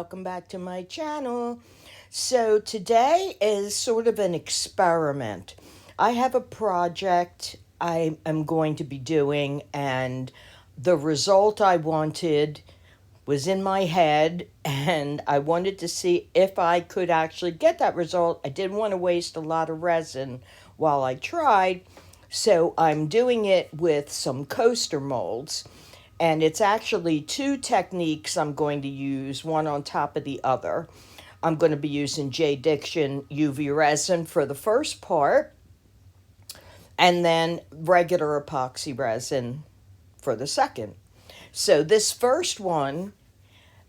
welcome back to my channel. So today is sort of an experiment. I have a project I am going to be doing, and the result I wanted was in my head, and I wanted to see if I could actually get that result. I didn't want to waste a lot of resin while I tried, so I'm doing it with some coaster molds. And it's actually two techniques I'm going to use, one on top of the other. I'm going to be using JDiction UV resin for the first part, and then regular epoxy resin for the second. So this first one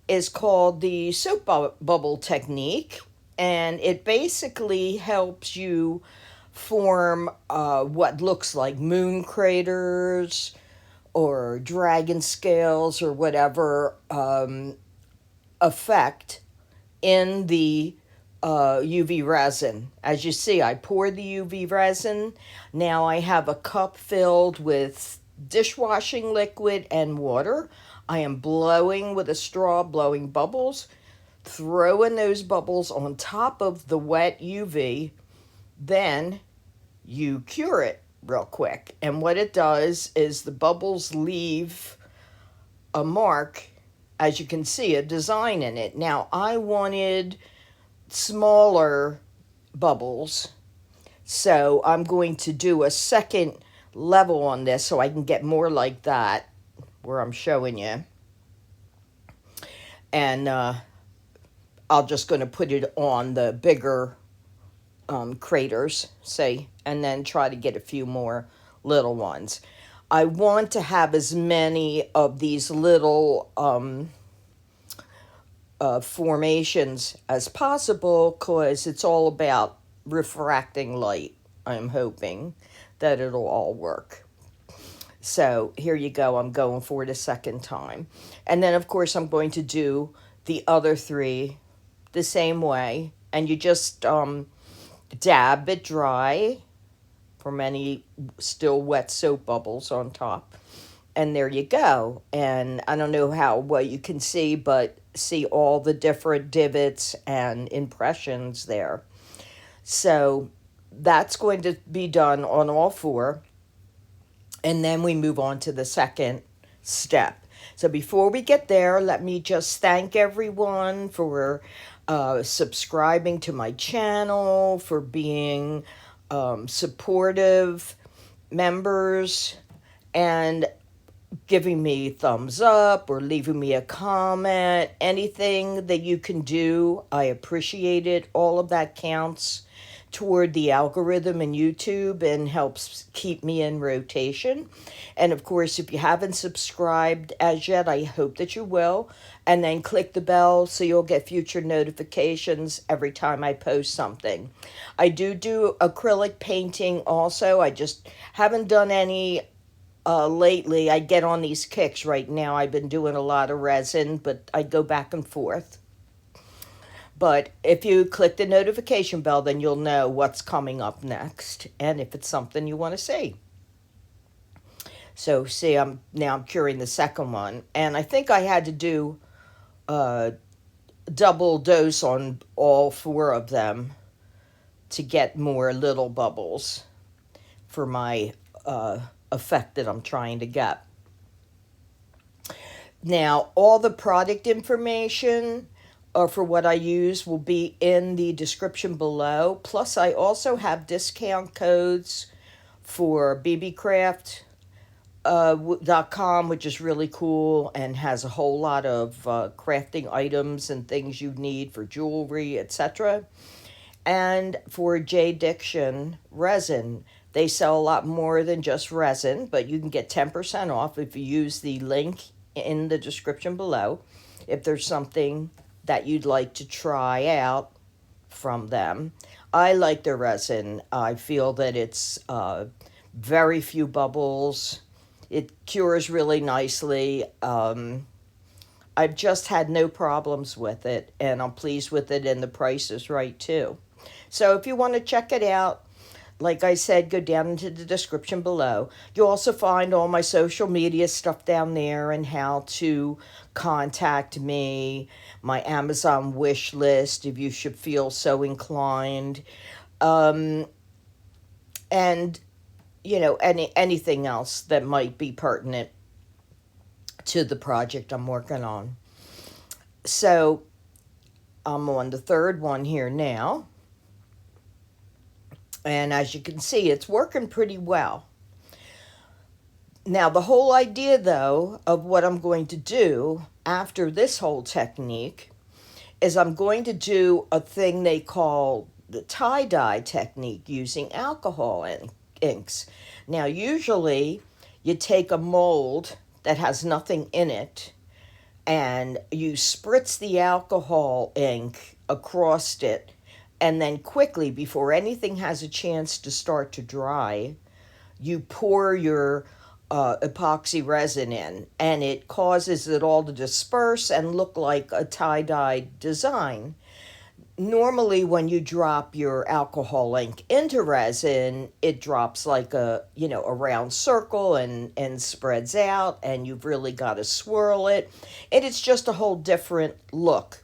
is called the soap bubble technique, and it basically helps you form what looks like moon craters or dragon scales or whatever effect in the UV resin. As you see, I poured the UV resin. Now I have a cup filled with dishwashing liquid and water. I am blowing with a straw, blowing bubbles, throwing those bubbles on top of the wet UV. Then you cure it real quick, and what it does is the bubbles leave a mark, as you can see, a design in it. Now I wanted smaller bubbles, so I'm going to do a second level on this so I can get more like that where I'm showing you, and I'm just going to put it on the bigger craters, say, and then try to get a few more little ones. I want to have as many of these little formations as possible, because it's all about refracting light. I'm hoping that it'll all work. So here you go. I'm going for it a second time. And then, of course, I'm going to do the other three the same way. And you just dab it dry from any still wet soap bubbles on top, and there you go. And I don't know how well you can see, but see all the different divots and impressions there. So that's going to be done on all four, and then we move on to the second step. So before we get there, let me just thank everyone for subscribing to my channel, for being supportive members, and giving me thumbs up or leaving me a comment. Anything that you can do, I appreciate it. All of that counts toward the algorithm in YouTube and helps keep me in rotation. And of course, if you haven't subscribed as yet, I hope that you will. And then click the bell so you'll get future notifications every time I post something. I do acrylic painting also. I just haven't done any lately. I get on these kicks right now. I've been doing a lot of resin, but I go back and forth. But if you click the notification bell, then you'll know what's coming up next, and if it's something you want to see. So see, I'm curing the second one, and I think I had to do a double dose on all four of them to get more little bubbles for my effect that I'm trying to get. Now, all the product information for what I use will be in the description below. Plus, I also have discount codes for bbcraft.com, which is really cool and has a whole lot of crafting items and things you need for jewelry, etc. And for JDiction resin, they sell a lot more than just resin, but you can get 10% off if you use the link in the description below. If there's something that you'd like to try out from them. I like their resin. I feel that it's very few bubbles. It cures really nicely. I've just had no problems with it, and I'm pleased with it, and the price is right too. So if you want to check it out, like I said, go down into the description below. You'll also find all my social media stuff down there and how to contact me, my Amazon wish list if you should feel so inclined, and anything else that might be pertinent to the project I'm working on. So I'm on the third one here now. And as you can see, it's working pretty well. Now, the whole idea, though, of what I'm going to do after this whole technique is I'm going to do a thing they call the tie-dye technique using alcohol inks. Now, usually you take a mold that has nothing in it and you spritz the alcohol ink across it, and then quickly, before anything has a chance to start to dry, you pour your epoxy resin in, and it causes it all to disperse and look like a tie-dye design. Normally, when you drop your alcohol ink into resin, it drops like a round circle and spreads out, and you've really got to swirl it, and it's just a whole different look.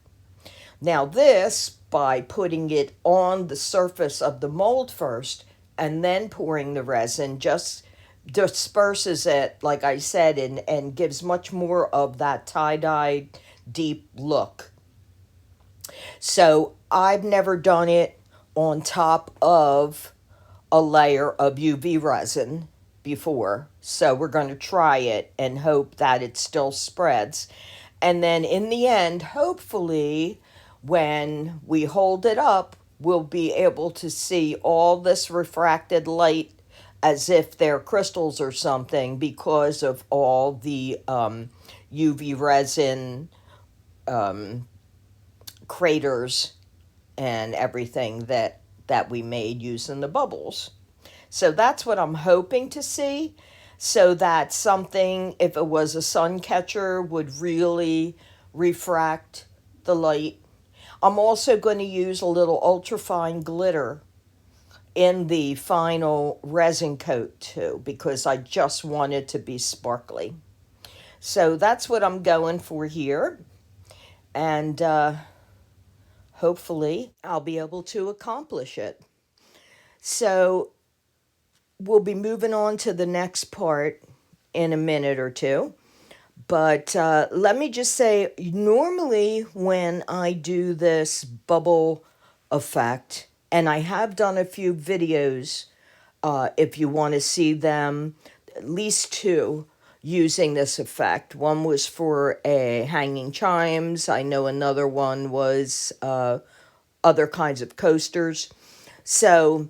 Now this, by putting it on the surface of the mold first and then pouring the resin, just disperses it, like I said, and gives much more of that tie-dye deep look. So I've never done it on top of a layer of UV resin before, so we're going to try it and hope that it still spreads. And then in the end, hopefully, when we hold it up, we'll be able to see all this refracted light as if they're crystals or something because of all the UV resin craters and everything that we made using the bubbles. So that's what I'm hoping to see, so that something, if it was a sun catcher, would really refract the light. I'm also going to use a little ultrafine glitter in the final resin coat too, because I just want it to be sparkly. So that's what I'm going for here, and hopefully I'll be able to accomplish it. So we'll be moving on to the next part in a minute or two. But let me just say, normally when I do this bubble effect, and I have done a few videos, if you want to see them, at least two, using this effect. One was for a hanging chimes. I know another one was other kinds of coasters. So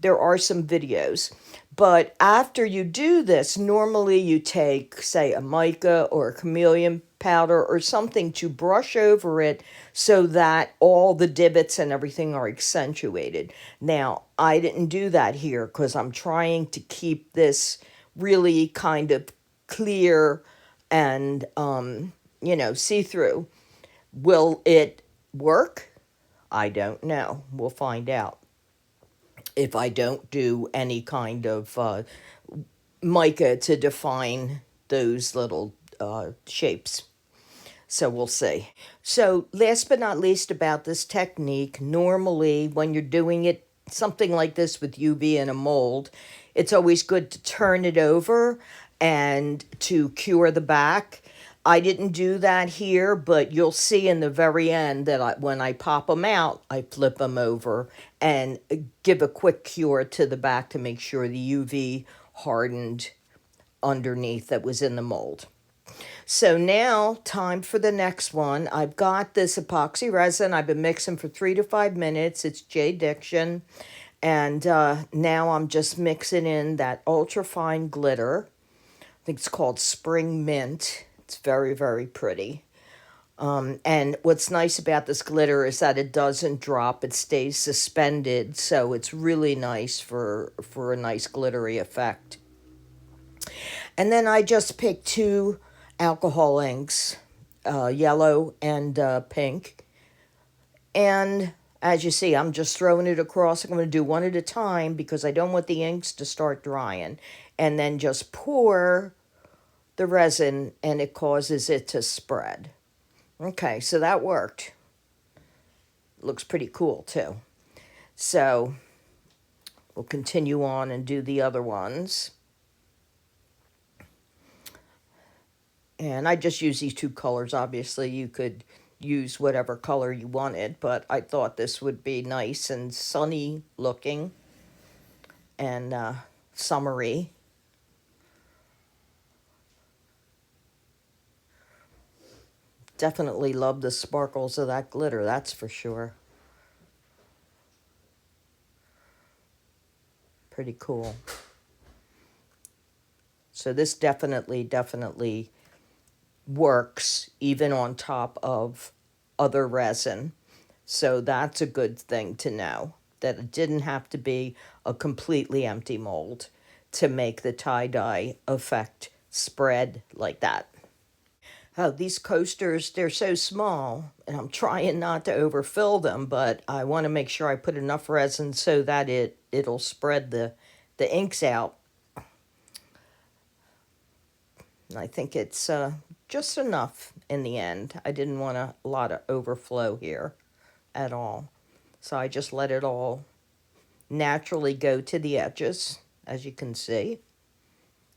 there are some videos. But after you do this, normally you take, say, a mica or a chameleon powder or something to brush over it so that all the divots and everything are accentuated. Now, I didn't do that here because I'm trying to keep this really kind of clear and, see-through. Will it work? I don't know. We'll find out if I don't do any kind of mica to define those little shapes. So we'll see. So last but not least about this technique, normally when you're doing it, something like this with UV in a mold, it's always good to turn it over and to cure the back. I didn't do that here, but you'll see in the very end that when I pop them out, I flip them over and give a quick cure to the back to make sure the UV hardened underneath that was in the mold. So now, time for the next one. I've got this epoxy resin. I've been mixing for 3 to 5 minutes. It's JDiction. And now I'm just mixing in that ultrafine glitter. I think it's called Spring Mint. It's very, very pretty. And what's nice about this glitter is that it doesn't drop. It stays suspended, so it's really nice for a nice glittery effect. And then I just picked 2 alcohol inks, yellow and pink. And As you see, I'm just throwing it across. I'm going to do one at a time because I don't want the inks to start drying. And then just pour the resin and it causes it to spread. Okay, so that worked. Looks pretty cool too. So we'll continue on and do the other ones. And I just use these two colors. Obviously, you could use whatever color you wanted, but I thought this would be nice and sunny looking and summery. Definitely love the sparkles of that glitter, that's for sure. Pretty cool. So this definitely works even on top of other resin. So that's a good thing to know, that it didn't have to be a completely empty mold to make the tie-dye effect spread like that. Oh, these coasters, they're so small, and I'm trying not to overfill them, but I want to make sure I put enough resin so that it'll spread the inks out. I think it's just enough in the end. I didn't want a lot of overflow here at all. So I just let it all naturally go to the edges, as you can see.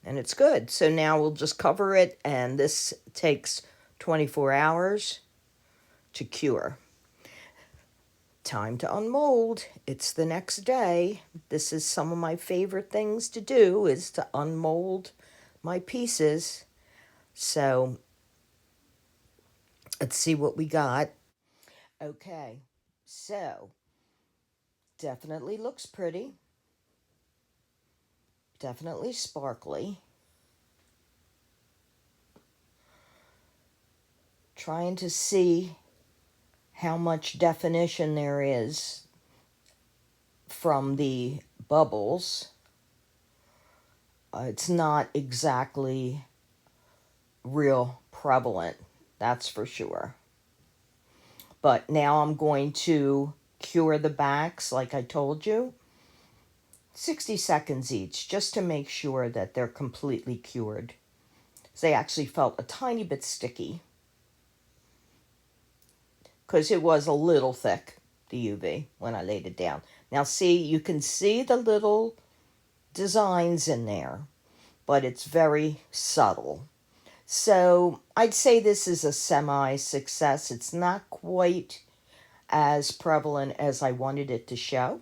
And it's good. So now we'll just cover it, and this takes 24 hours to cure. Time to unmold. It's the next day. This is some of my favorite things to do, is to unmold my pieces. So let's see what we got. Okay, so definitely looks pretty. Definitely sparkly. Trying to see how much definition there is from the bubbles. It's not exactly real prevalent, that's for sure. But now I'm going to cure the backs like I told you. 60 seconds each, just to make sure that they're completely cured. They actually felt a tiny bit sticky because it was a little thick, the UV, when I laid it down. Now see, you can see the little designs in there, but it's very subtle. So I'd say this is a semi-success. It's not quite as prevalent as I wanted it to show,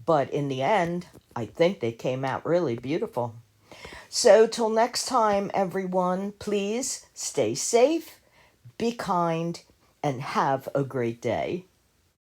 but in the end, I think they came out really beautiful. So till next time, everyone, please stay safe, be kind, and have a great day.